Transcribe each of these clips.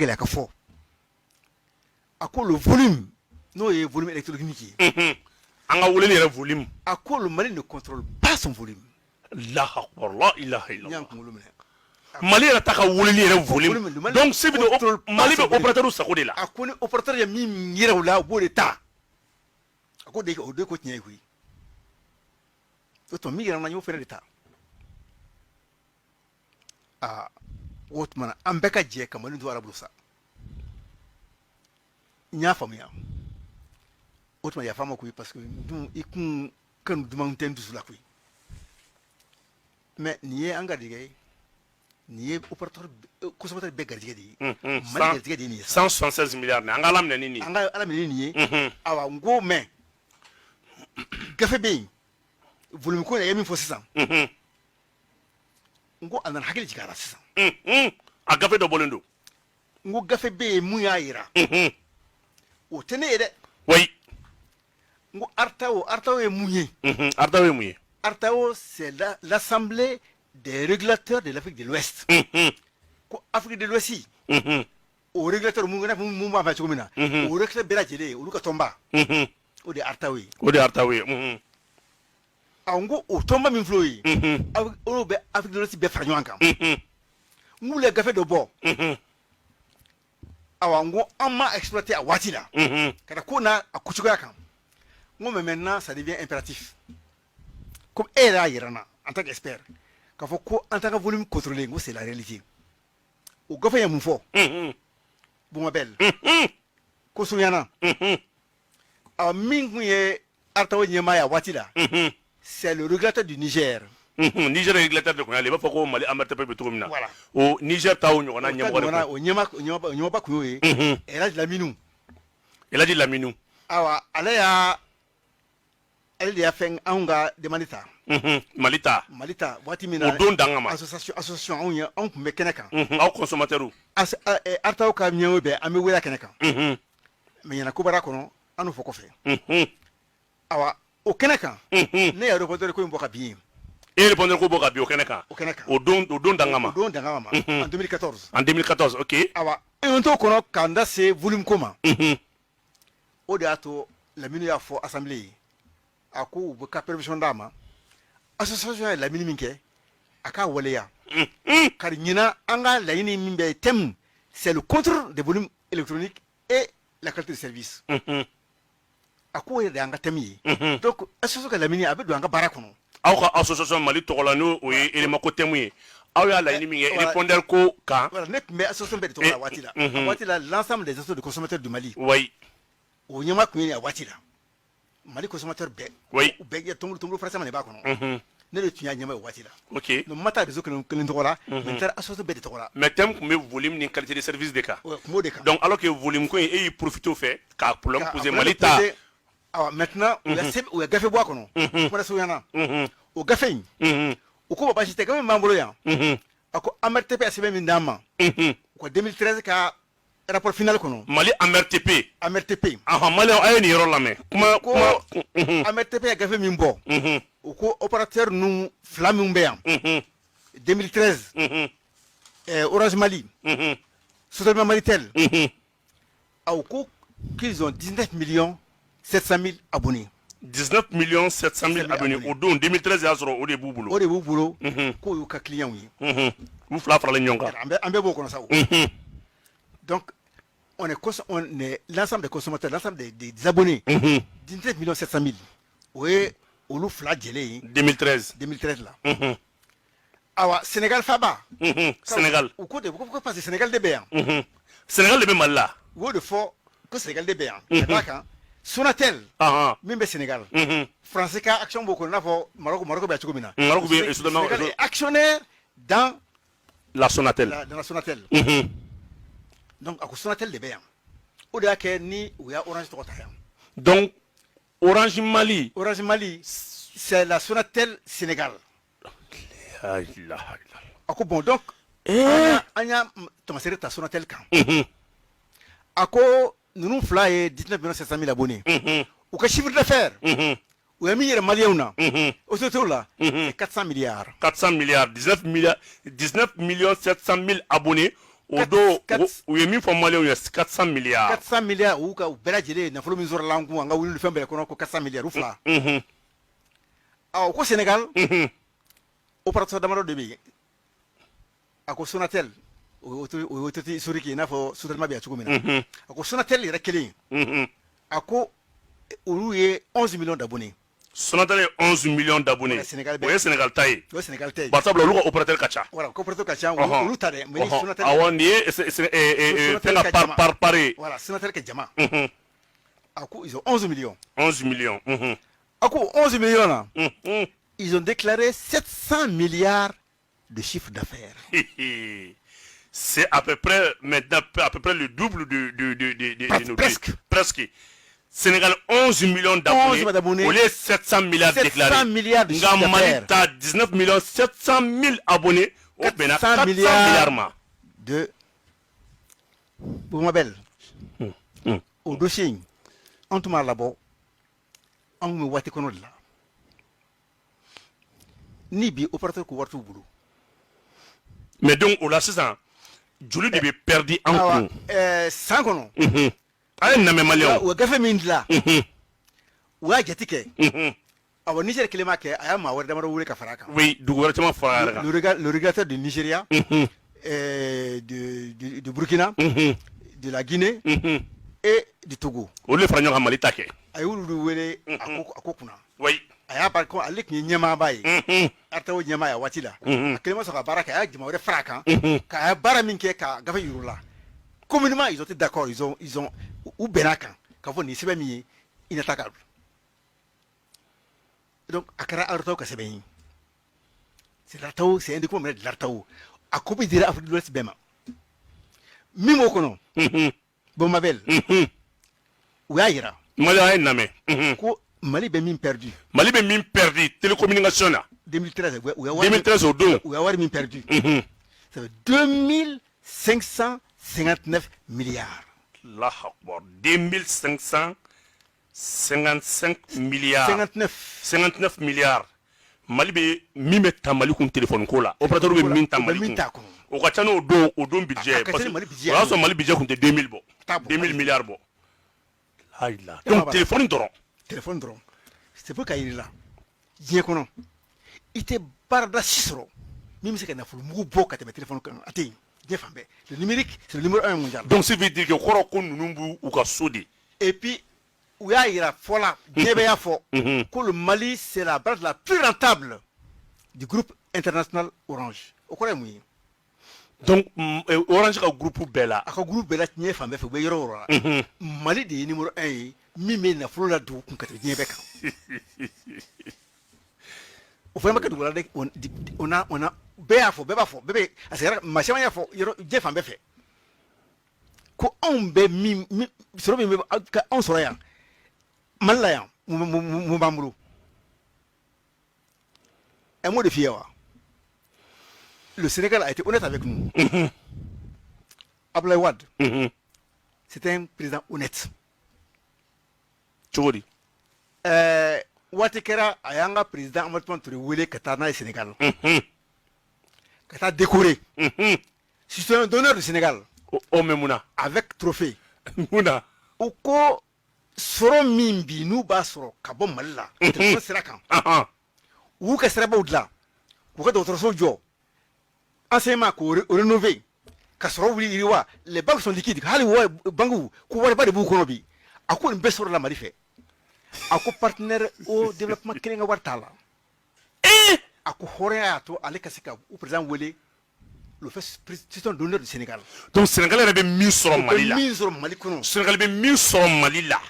gɛlɛya ka fɔ a ko le volume n'o ye volume électronique ye an ka wele yɛrɛ volume a ko le Mali ne contrôle pas son volume Allahu akbar la ilaha n y'a illallah kunkolo minɛ Mali yɛrɛ ta ka wele yɛrɛ volume volume, le Mali donc se bi contrôle Mali pas bɛ opérateur sago de la a ko ni opérateur ye min yɛrɛ o la o b'o de ta a ko o de ko tiɲɛ ye koyi o tuma min yɛrɛ na n y'o fɛnɛ de ta o tuma na an bɛɛ ka jɛ ka Mali to arabu sa n y'a faamuya o tuma yafa ma koyi parce que dun i kun kanu duman tɛ n dusu la koyi mais nin ye an garijɛgɛ ye nin ye opérateur consommateur bɛɛ garijɛgɛ de ye Mali garijɛgɛ de ye nin ye 176 milliards an ka ala minɛ ni nin an ka ala minɛ nin ye awa n ko mais gafe bɛ yen volume ko in a ye min fɔ sisan n ko a nana hakili jigin a la sisan a gafe dɔ bɔlen don n ko gafe bɛ yen mun y'a yira o tɛ ne ye dɛ oui n ko artao ye mun ye artao ye mun ye artao c'est l'assemblée des régulateurs de l'Afrique de l'Ouest ko Afrique de l'Ouest o régulateur mun b'a fɛ cogo min na o régulateur bɛɛ lajɛlen olu ka tɔnba o de ye artao ye o de ye artao ye n ko o tɔnba min filɛ o ye olu bɛ Afrique de l'Ouest bɛɛ fara ɲɔgɔn kan n k'u le gafe dɔ bɔ awa n ko an ma exploiter a waati la ka da ko n'a a kocogoya kan n ko mais maintenant ça devient impératif comme e yɛrɛ y'a yira n na en tant qu'expert k'a fɔ ko an t'an ka volume contrôler n ko c'est la réalité o gafe ye mun fɔ Bumabel ko surunyana min kun ye artao ɲɛmaa ye a waati la c'est le régulateur du Niger Niger régulateur de kun y'ale i b'a fɔ ko Mali AMRTP bɛ cogo min na voilà o Niger ta o ɲɔgɔnna ɲɛmɔgɔ de kun o ɲɛmaaba kun y'o ye Elhaji Laminu Elhaji Laminu awa ale de y'a fɛn anw ka demande ta Mali ta waati min na o don danga ma association anw kun bɛ kɛnɛ kan aw consommateurs artao ka ɲɛwo bɛɛ an bɛ wele a kɛnɛ kan mais ɲɛna ko bara kɔnɔ an n'o fɔ kɔfɛ awa o kɛnɛ kan ne ye répondeur ko in bɔ ka bin e répondeur ko bɔ ka bin o kɛnɛ kan o don danga ma en 2014 en 2014 ok awa n t'o kɔnɔ k'an da se volume ko ma o de y'a to Lamini y'a fɔ assemblée ye a ko u bɛ ka permission d'a ma association ye Lamini min kɛ a k'a waleya kari ɲinan an ka laɲini min bɛ thème c'est le contrôle des volumes électroniques et la qualité de service a ko yɛrɛ de y'an ka thème ye donc association ka Lamini a bɛ don an ka baara kɔnɔ aw ka association Mali tɔgɔ la n'o ye élément ko thème ye aw y'a laɲini min kɛ répondeur ko kan voilà ne tun bɛ association bɛɛ de tɔgɔ la a waati la l'ensemble des associations de consommateurs du Mali oui o ɲɛmaa kun ye a waati la Mali consommateur bɛɛ oui bɛɛ tɔnbulu farasama de b'a kɔnɔ ne de tun y'a ɲɛmaa o waati la ok donc ma taa réseau kelen tɔgɔ la mais n taara association bɛɛ de tɔgɔ la mais thème kun bɛ volume ni qualité de service de kan kun b'o de kan donc alors que volume ko in e y'i profité o fɛ k'a problème poser Mali ta awa maintenant u ye gafe bɔ a kɔnɔ kuma se ɲɛna o gafe in u ko baasi tɛ gafe min b'an bolo yan a ko AMRTP a sɛbɛn min d'an ma u ka 2013 ka rapport final kɔnɔ Mali AMRTP Mali a ye nin yɔrɔ lamɛn kuma AMRTP ye gafe min bɔ u ko opérateur ninnu fila min bɛ yan 2013 Orange Mali Sotelma Malitel u ko qu'ils ont 19 millions 700 000 abonnés 19 millions 700 000 abonnés o don 2013 y'a sɔrɔ o de b'u bolo k'o y'u ka clients ye u fila faralen ɲɔgɔn kan an bɛɛ b'o kɔnɔ sa o donc on est l'ensemble des consommateurs l'ensemble des abonnés 19 millions 700 000 o ye olu fila jɛlen ye 2013 la awa Sénégal faba Sénégal u ko de ko parce que Sénégal de bɛ yan Sénégal de bɛ Mali la u y'o de fɔ ko Sénégal de bɛ yan ka d'a kan Sonatel min bɛ Sénégal français ka action b'o kɔnɔ i n'a fɔ Maroc bɛ yan cogo min na Maroc bɛ Sénégal est actionnaire dans la Sonatel donc a ko Sonatel de bɛ yan o de y'a kɛ ni u y'a Orange tɔgɔ ta yan donc Orange Mali c'est la Sonatel Sénégal a ko bon donc an y'a tamasere ta Sonatel kan a ko ninnu fila ye 19 millions 700 000 abonnés u ka chiffre d'affaires u ye min yɛrɛ maliyɛnw na o sociétés la 400 milliards 19 millions 700 000 abonnés Odo u ye min fɔ maliyɛnw ye 400 milliards 400 milliards u ka u bɛɛ lajɛlen nafolo min sɔrɔla an kun an ka wuli fɛn bɛɛ kɔnɔ ko 400 milliards u fila ko Sénégal opérateur damadɔ de bɛ yen a ko Sonatel o ye autorité historique ye i n'a fɔ Sotrama bɛ yan cogo min na a ko Sonatel yɛrɛ kelen a ko olu ye 11 millions d'abonnés. Sonatel ye 11 millions d'abonnés. O ye Sénégal ta ye. O ye Sénégal ta ye. Bari sabula olu ka opérateur ka ca. Voilà, opérateur ka ca olu ta dɛ mais ni Sonatel. Awɔ nin ye fɛn ka par pare. Voilà, Sonatel ka jama. A ko ils ont 11 millions. 11 millions. A ko 11 millions là. Ils ont déclaré 700 milliards de chiffre d'affaires. C'est à peu près maintenant à peu près le double de presque. Sénégal 11 millions d'abonnés. Au lieu 700 milliards déclarés. 700 milliards de chiffre d'affaires. Mali 19 millions 700 000 abonnés. 400 milliards de Boumabel. Au dossier, on te m'a là-bas. On me voit qu'on est là. Ni bi opérateur ko wartu bulu. Mais donc au là c'est ça. Joli de be perdu en coup. Sans kono. Ay na me malien. O gafe min la. Wa jatike. Awa Niger kilema ke aya ma war damaro wure ka faraka. Oui, du gouvernement faraka. Le régulateur du Nigeria, de Burkina, de la Guinée et du Togo. O le franyo ka Mali take. Ay wulu wele akokuna. Oui. Aya par ko alek ni nyama bayi. Arta wo nyama ya watila. Kilema so ka baraka aya jima wure faraka. Ka aya bara min ke ka gafe yurula. Communément, ils ont été d'accord, ils ont ou Benakan, quand vous n'y savez pas, inattaquable. Donc, Akara Artao Kasebeni. C'est l'Artao, c'est un des communes de l'Artao. À copie de l'Afrique de l'Ouest Bema. Mimo Kono, Bomabel, Ouaïra. Mali Name. Mali Bemin perdu. Mali Bemin perdu, télécommunication là. 2013, 2013 au dos. Ouaïra Bemin perdu. Ça veut 2559 milliards. La Akbar. 2555 milliards. 59 milliards. Mali be mime ta Mali kun téléphone ko la. Opérateur be min ta Mali kun. O ka tano o don budget parce que o a so Mali budget kun te 2000 bo. 2000 milliards bo. Hayla. Donc téléphone doron. Téléphone doron. C'est pour qu'il là. Bien kono. Ite barda sisro. Mime se kana fulu mugu bo ka te téléphone kan ati. Le numérique, c'est le numéro 1 mondial. Donc, ça veut dire que et puis, il y a que le Mali, c'est la branche la plus rentable du groupe international Orange. Donc, Orange est un groupe Bella. Un groupe Bella qui est fameux. Mali est le numéro 1. Mimi na flora do kun kata bien beka. O fama ka dugula de ona bebe asera machama ya fo yoro je fa be fe ko on be mi soro mi ka on soro ya malla ya mu bambulu un mot de fièvre. Le Sénégal a été honnête avec nous. Abdoulaye Wade, c'était un président honnête. Tchori. Watikera ayanga président Amadou Touré wele katana au Sénégal. Kata décoré. Si c'est un donneur du Sénégal. Oh Memouna. Avec trophée. Mouna. Oko soro mimbi nous ba soro kabom malla. Téléphone sera quand. Ou que sera baudla. Ou que d'autres sont jo. Enseignement ko rénové. Kasoro wuli iriwa. Les banques sont liquides. Hali wa bangu ko wala ba de bu kono bi. Ako mbe soro la mali fait. Ako partenaire au développement kenga wartala. Ako horea to ale kasika ou président wele le fait président d'honneur du Sénégal. Donc Sénégal avait mis sur Mali là. Mis sur Mali kono. Sénégal avait mis sur Mali là.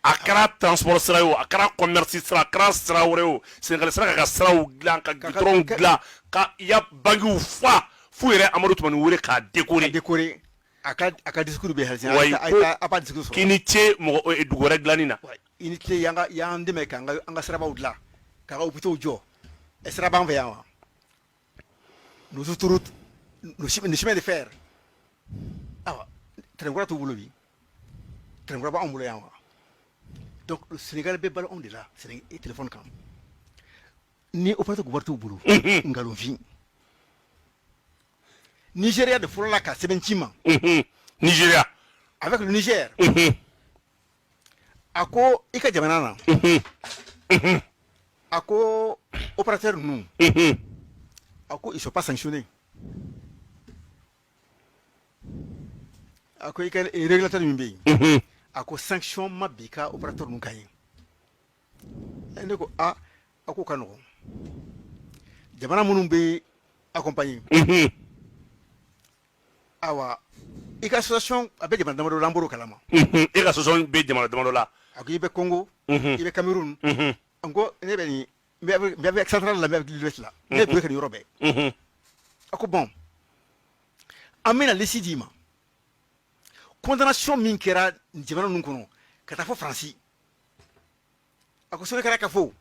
Akara transport sera yo, akara commerce sera, akara sera oreo. Sénégal sera ka sera ou glan ka gitron glan ka ya bangi ou fa fu ere Amadou Toumani wele ka décorer. Aka discours be halsia a pas discours. Kini tie mo edugore glanina. Unité yanga ndeme ka anga sera ba udla. Ka opito jo. Et sera ban veillant. Nos autoroutes, nos chemins de fer. Ah, Trengora tout boulot. Trengora ba on boulot. Donc le Sénégal be bal on de là, c'est un téléphone quand. Ni opérateur gouvernement tout boulot. Ngalon fin. Nigeria de fɔlɔ la ka sɛbɛnci ma. Nigeria. Avec le Niger. A ko i ka jamana na. A ko opérateur ninnu. A ko ils sont pas sanctionnés. A ko i ka régulateur min bɛ yen. A ko sanction ma bi ka opérateur ninnu kan ye. Ne ko a ko ka nɔgɔn. Jamana minnu bɛ accompagner. Awa i ka association a bɛ jamana damadɔ la an bɔr'o kalama. I ka association bɛ jamana damadɔ la. A ko i bɛ Congo. I bɛ Cameroun. N ko ne bɛ nin n bɛ central la n bɛ l'Ouest la. Ne bɛ kɛ nin yɔrɔ bɛɛ. A ko bon an bɛna liste d'i ma. Condamnation min kɛra jamana ninnu kɔnɔ ka taa fɔ Faransi. A ko sɔnni kɛra ka fɔ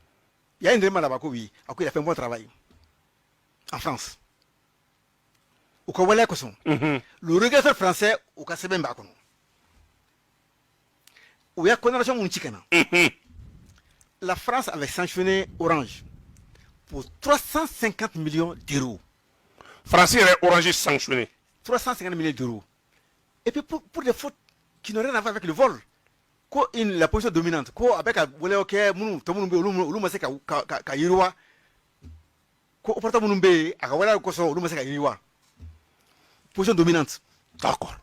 il y a une demande là-bas ko oui a ko il a fait un bon travail en France. U ka waleya kosɔn. Le régulateur français u ka sɛbɛn b'a kɔnɔ. U y'a condamnation mun ci ka na. La France avait sanctionné Orange pour 350 millions d'euros. France yɛrɛ Orange sanctionné. 350 millions d'euros. Et puis pour des fautes qui n'ont rien à voir avec le vol. Ko la position dominante. Ko avec ka waleya kɛ minnu tɔ minnu bɛ yen olu ma se ka yiriwa. Ko opérateur minnu bɛ yen a ka waleya kosɔn olu ma se ka yiriwa. Position dominante. D'accord.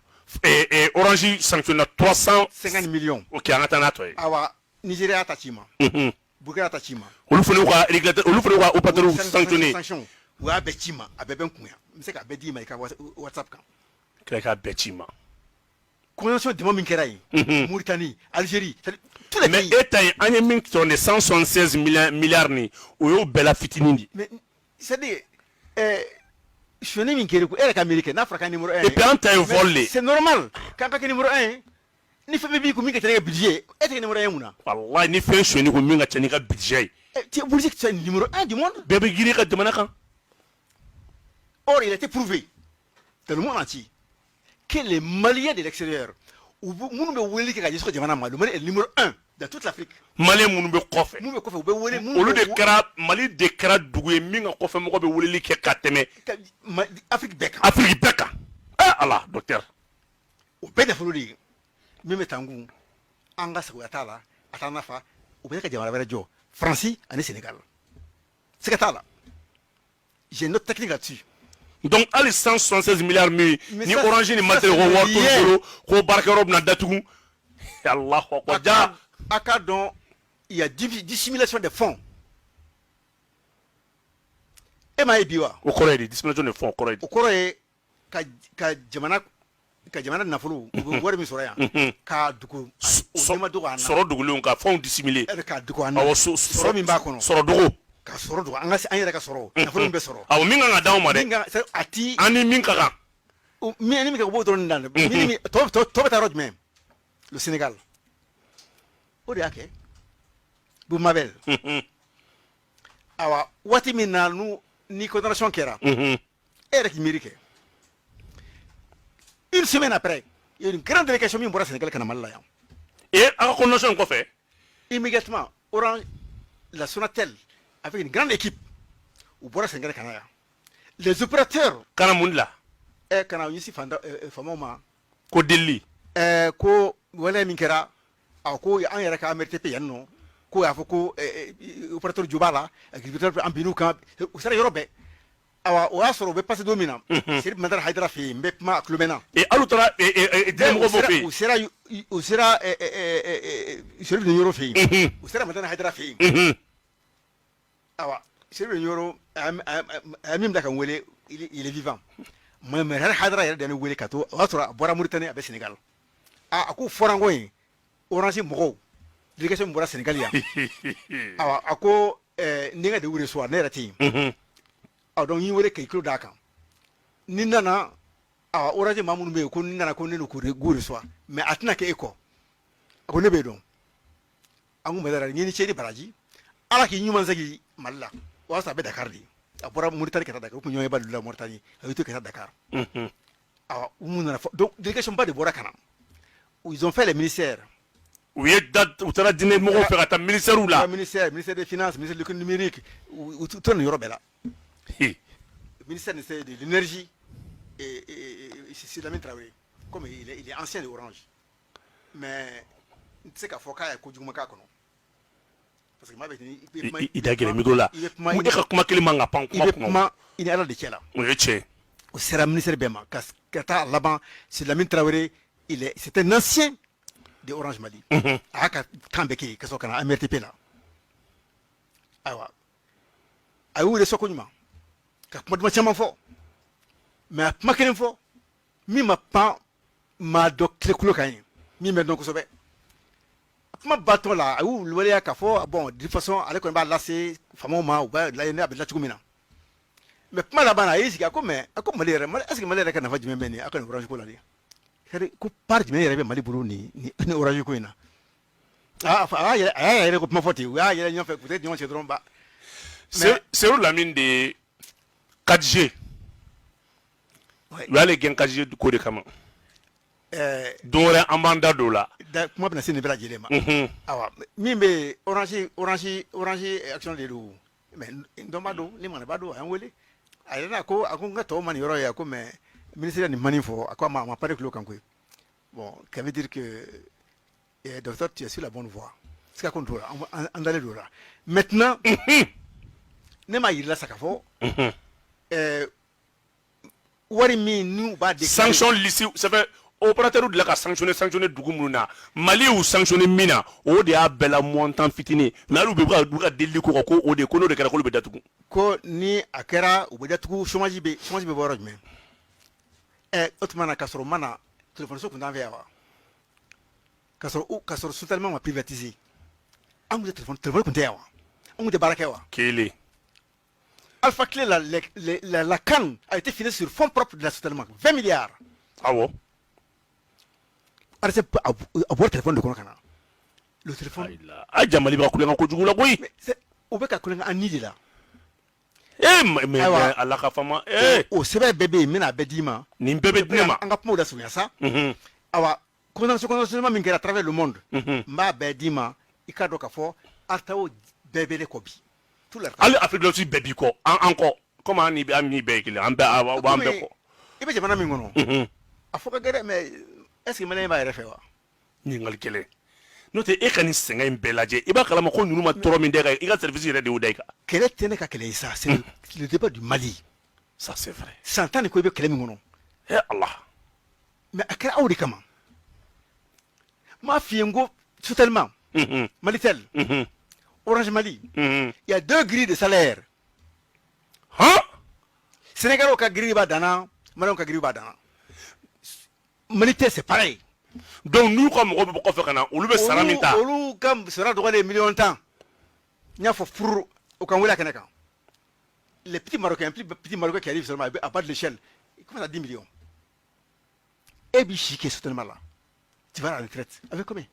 Et Orange sanctionne 350 millions. Ok, on attend là toi. Awa Nigeria ta ci ma. Burkina ta ci ma. Olu fana ka régulateur olu fana ka opérateur sanctionné. U y'a bɛɛ ci ma a bɛɛ bɛ n kun yan n bɛ se k'a bɛɛ d'i ma i ka WhatsApp kan. Kɛlɛ k'a bɛɛ ci ma. Condamnation dama min kɛra yen. Mauritanie, Algérie, tous les pays. Mais e ta ye an ye min sɔrɔ ni 176 milliards ni o y'o bɛɛ la fitinin de. Mais c'est-à-dire sonyani min kɛra ko e yɛrɛ ka miiri kɛ n'a fɔra ka numéro 1 ye. Et puis an ta ye vol de. C'est normal k'an ka kɛ numéro 1 ye. Ni fɛn bɛɛ b'i kun min ka tɛmɛ budget e tɛ kɛ numéro 1 mun na. Wallahi ni fɛn sonyani ko min ka ca n'i ka budget ye. Tu es obligé que tu sois numéro 1 du monde. Bɛɛ bɛ girin i ka jamana kan. Or, il a été prouvé dans le monde entier que les Maliens de l'extérieur, le Mali est le numéro 1 dans toute l'Afrique. Maliens minnu bɛ kɔfɛ. Olu de kɛra Mali de kɛra dugu ye min ka kɔfɛ mɔgɔ bɛ weleli kɛ ka tɛmɛ Afrique bɛɛ kan. Afrique bɛɛ kan. Ah Allah docteur. O bɛɛ nafolo de ye min bɛ taa n kun an ka sagoya t'a la a t'an nafa o bɛ ka jamana wɛrɛ jɔ Faransi ani Sénégal siga t'a la j'ai une autre technique là-dessus. Donc hali 176 milliards min ni Orange ni Maltel ko wari t'olu bolo ko baarakɛyɔrɔ bɛna datugu Allahu akbar ja a ka dɔn il y a dissimulation de fonds e m'a ye bi wa. O kɔrɔ ye di dissimulation de fonds kɔrɔ ye di. O kɔrɔ ye ka jamana nafolo u bɛ wari min sɔrɔ yan k'a dogo o ɲɛma dogo an na. Sɔrɔ dogolenw ka fɛnw dissimuler. K'a dogo an na. Awɔ sɔrɔ min b'a kɔnɔ. Sɔrɔ dogo. Ka sɔrɔ dogo an yɛrɛ ka sɔrɔ nafolo min bɛ sɔrɔ. Awɔ min kan ka d'anw ma dɛ. A ti. An ni min ka kan. Min kɛ o b'o dɔrɔn de la dɛ. Tɔ bɛ taa yɔrɔ jumɛn? Le Sénégal. O de y'a kɛ. Boumabel. Awa waati min na ni condamnation kɛra. E yɛrɛ k'i miiri kɛ. Une semaine après, il y a une grande délégation min bɔra Sénégal ka na Mali la yan. Et a ka condamnation kɔfɛ. Immédiatement, Orange, la Sonatel, avec une grande équipe, u bɔra Sénégal ka na yan. Les opérateurs. Kana mun de la. Kana ɲɛsin faamaw ma. Ko delili. Ko waleya min kɛra a ko an yɛrɛ ka AMRTP yan nɔ ko y'a fɔ ko opérateur jo b'a la agriculteur an bin'u kan u sera yɔrɔ bɛɛ. Awa o y'a sɔrɔ u bɛ passé don min na. Serifu Madara Hayidara fɛ yen n bɛ kuma a tulo bɛ n na. Alu taara diinɛmɔgɔ b'o fɛ yen. U sera Serifu Nioro fɛ yen. U sera Madara Hayidara fɛ yen. Awa Serifu Nioro a ye min bila ka n wele il est vivant. Madara Hayidara yɛrɛ de ye ne wele ka to o y'a sɔrɔ a bɔra Mauritanie a bɛ Sénégal. A ko fɔra n kɔ yen Orange mɔgɔw délégation min bɔra Sénégal yan. Awa a ko n denkɛ de wele so ne yɛrɛ tɛ yen. Donc y'i wele k'i tulo d'a kan ni nana Orange maa minnu bɛ yen ko ni nana ko ne n'u k'u reçoit mais a tɛna kɛ e kɔ a ko ne b'e dɔn an kun bɛ dara ɲini cɛ ni baraji ala k'i ɲuman segin Mali la o y'a sɔrɔ a bɛ Dakar de a bɔra Mauritanie ka taa Dakar u kun ɲɔgɔn ba de la Mauritanie a y'i to ka taa Dakar u mun nana fɔ donc délégation ba de bɔra ka na ils ont fait les ministères. U ye date u taara diinɛmɔgɔw fɛ ka taa ministère la. Ministère des finances ministère de l'économie numérique u tora nin yɔrɔ bɛɛ la. Ministère de l'énergie c'est Lamine Traoré. Comme il est ancien de Orange. Mais tu sais qu'à Foka, il y a Kodjoumaka. Parce que il a gagné le là. Il est à la déchet. Au Sera ministre Bema, Kata Laban, c'est Lamine Traoré, c'est un ancien de Orange Mali. A Kambeki, Kasokana, MRTP là. Awa. Aou le Sokonima. Kapmadma Chaman fort. Mais à Makelin fort, mi ma pas ma doctrine Koulokain. Mi me donc sauvé. Ma bâton là, où le volet à Kafo, bon, de toute façon, avec un bas lassé, fameux ou pas, là, il y a de la Tchoumina. Mais pas la banane, il y a comme Malais, est-ce que Malais can avoir du même à Orange Colani? Coup part du meilleur Mali Burundi, ni Orange Coina. Ah, il y a un recoupement forti, il y a un fait peut-être, il y a un drôme bas. C'est où la mine de 4G? Il y a les gains 4G du Côte de Cameroun. Donc, un mandat de là. Comment on a signé le dilemme? Ah, mais Orange action de l'eau. Mais Domado, les manabado, un wele. Alors, à quoi on mani yoro ya comme ministère de manifo, à quoi m'a pas de clou bon, ça veut dire que docteur, tu es sur la bonne voie. C'est qu'à contrôler, en d'aller là. Maintenant, ne m'a il la sakafo. Warimi nous va des sanctions lycée, ça fait opérateur de la sanctionner Dougoumuna, Mali ou sanctionner Mina, au de a bella montant fitini, Nalu Beba Douga Deli Koko, ou de Kono de Karakolo Bedatu. Ko ni akera ou Bedatu, chômage be boroj me. Otmana Kasoro Mana, téléphone so qu'on avait avoir. Kasoro soutalement m'a privatisé. On vous téléphone qu'on t'aille. On vous débarque. Kéli. Alpha Clé, la canne a été financée sur fonds propres de la soutènement. 20 milliards. Ah bon? Alors, à voir le téléphone de Konakana. Le téléphone. Ah, Jamali va couler en Kodjougou la oui. Au bec à couler en nid là. Mais à la femme, au sévère bébé, mena bedima. Ni bébé Dima. En apmo d'assumer ça. Awa, condamnation mingue à travers le monde. Ma bedima, Ikado Kafo, Altao bébé de Kobi. Allez, Afrique de l'Ouest, baby, quoi. Encore. Comment on y a mis Békil? En bas, en bas. Et bien, j'ai pas mis a faut que mais est-ce que Malais va y refaire? Ningal Kele. Note Ekani Senga in Beladje. Iba Kalamako, nous m'a trop mis derrière. Il a servi de Oudeka. Quel est le ça? C'est le débat du Mali. Ça, c'est vrai. 100 ans de quoi il y Eh Allah. Mais à quel âge comment? Ma fille, go totalement. Malitel. Orange Mali. Il y a 2 grilles de salaire. Hein? Sénégal au grille badana, Malon au grille badana. Malitel c'est pareil. Donc nous comme on peut faire un ou le salamita. Ou comme sera droit les millions de temps. Il y a pour au Kangoula Kanaka. Les petits Marocains qui arrivent seulement à bas de l'échelle, ils commencent à 10 millions. Et Bichi qui est soudainement là. Tu vas à la retraite. Avec combien?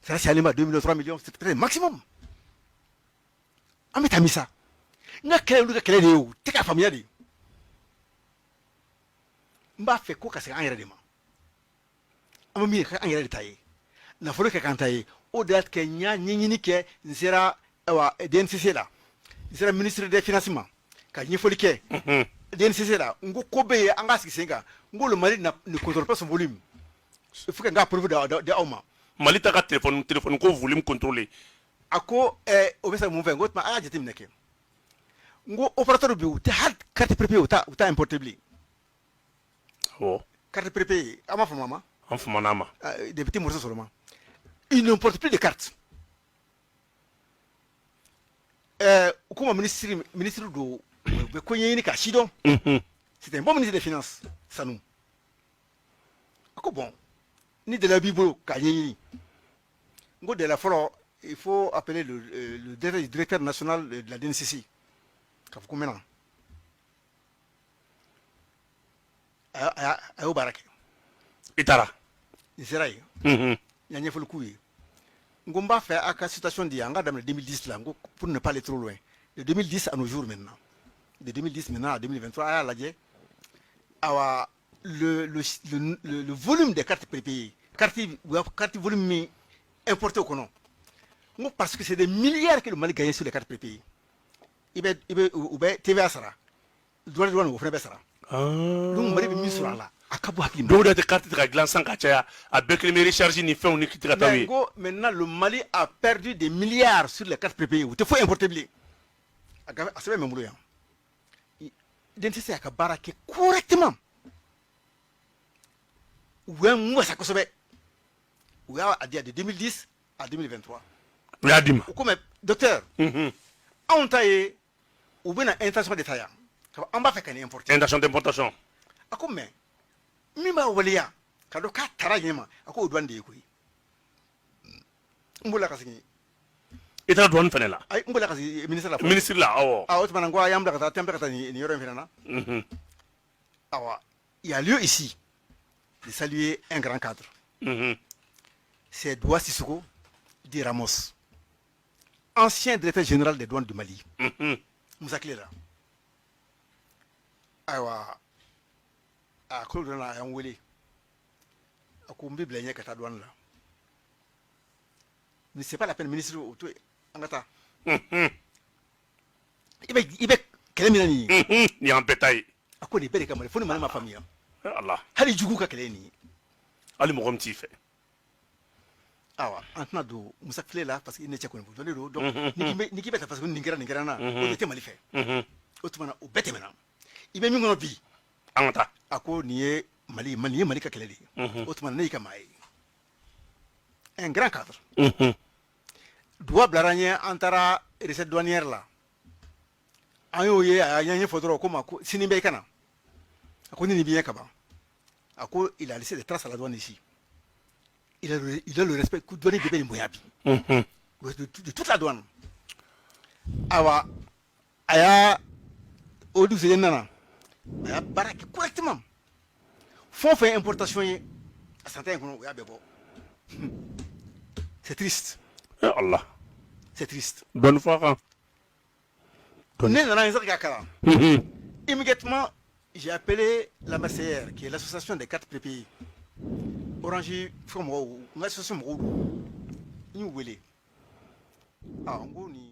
Ça c'est allé à 2 millions, 3 millions, c'est peut-être le maximum. Ah mais t'as mis ça. N'a quel est le où? T'es qu'à famille. M'a fait quoi que c'est un élément. A mis un élément détaillé. N'a fallu que quand aille au-delà de Kenya, ni que sera DNCC là. Il sera ministre des Financements. Quand il faut le que DNCC là, on go Kobe Angas Kisenga, on go le Mali ne contrôle pas son volume. Il faut qu'un gars prouve de Auma. Mali t'a téléphone qu'on volume contrôler. Ako obesa move ngot ma a jetim neke ngo operateur bi te had carte prépayée uta importable oh carte prépayée ama fa mama en fuma nama des petits morceaux seulement il n'importe plus de cartes comme ministre do be ko yini ka shidon c'est un bon ministre des finances ça nous ako bon ni de la bible ka yini ngo de la folo il faut appeler le directeur national de la DNCC. Maintenant. Ayo Barake. Itara. Israël. Il y a un coup. Ngomba fait à la situation d'Yanga dans le 2010 là, pour ne pas aller trop loin. De 2010 à nos jours maintenant. De 2010 maintenant à 2023, le volume des cartes prépayées, carte volume importé au Conon. Parce que c'est des milliards que le Mali gagne sur les cartes prépayées. Il y a TVA Sara. Il doit le faire. donc mali bɛ min sɔrɔ a la a ka bɔ hakili ma donc de carte ka dilan san ka caya a bɛɛ kelen bɛ recharge ni fɛnw ni kiti ka taa ye maintenant le Mali a perdu des milliards sur les cartes prépayées u tɛ foyi importer bilen a sɛbɛn bɛ n bolo yan den tɛ se a ka baara kɛ correctement u bɛ n wasa kosɛbɛ u y'a di de 2010 à 2023 u y'a di ma u ko mais docteur anw ta ye u bɛna intention de ta yan an b'a fɛ ka nin importer intention d'importation a ko mais min b'a waleya ka dɔn k'a taara ɲɛ ma a ko o douane de ye koyi n b'o la ka segin i taara douane fɛnɛ la ayi n b'o la ka segin ministre la ministre la awɔ o tuma na n ko a y'an bila ka taa tempɛ ka taa nin yɔrɔ in fɛnɛ na awa il y a lieu ici de saluer un grand cadre c'est Doua Sissoko Di Ramos ancien directeur général des douanes du Mali Moussa Kilela ayiwa a ko dɔ la a y'an wele a ko n bɛ bila ɲɛ ka taa douane la mais c'est pas la peine ministre o to yen an ka taa i bɛ kɛlɛ min na nin ye nin y'an bɛɛ ta ye a ko nin bɛɛ de ka Mali fo ni Mali ma faamuya Allah hali jugu ka kɛlɛ ye nin ye hali mɔgɔ min t'i fɛ awa an tɛna don Musa Kilela parce que i ne cɛ kɔni dɔnnen don donc ni k'i bɛ taa parce que nin kɛra nin na o de tɛ Mali fɛ o tuma na o bɛɛ tɛmɛna i bɛ min kɔnɔ bi an ka taa a ko nin ye Mali ka kɛlɛ de ye o tuma na ne y'i ka maa ye un grand cadre Doua bilara n ɲɛ an taara recette douanière la an y'o ye a y'a ɲɛfɔ dɔrɔn ko ma ko sini bɛ i ka na a ko ni nin b'i ɲɛ ka ban a ko il a laissé des traces à la douane ici il a le respect que douane bɛɛ bɛ nin bonya bi de toute la douane awa a y'a o dugusɛjɛ nana a y'a baara kɛ correctement fɛn o fɛn importation ye a san ta in kɔnɔ o y'a bɛɛ bɔ c'est triste Allah c'est triste bonne fois kan ne nana yen sani k'a kalan immédiatement j'ai appelé la Marseillère qui est l'association des cartes prépayées Orange fɔ mɔgɔw n ka association mɔgɔw don n y'u wele n ko nin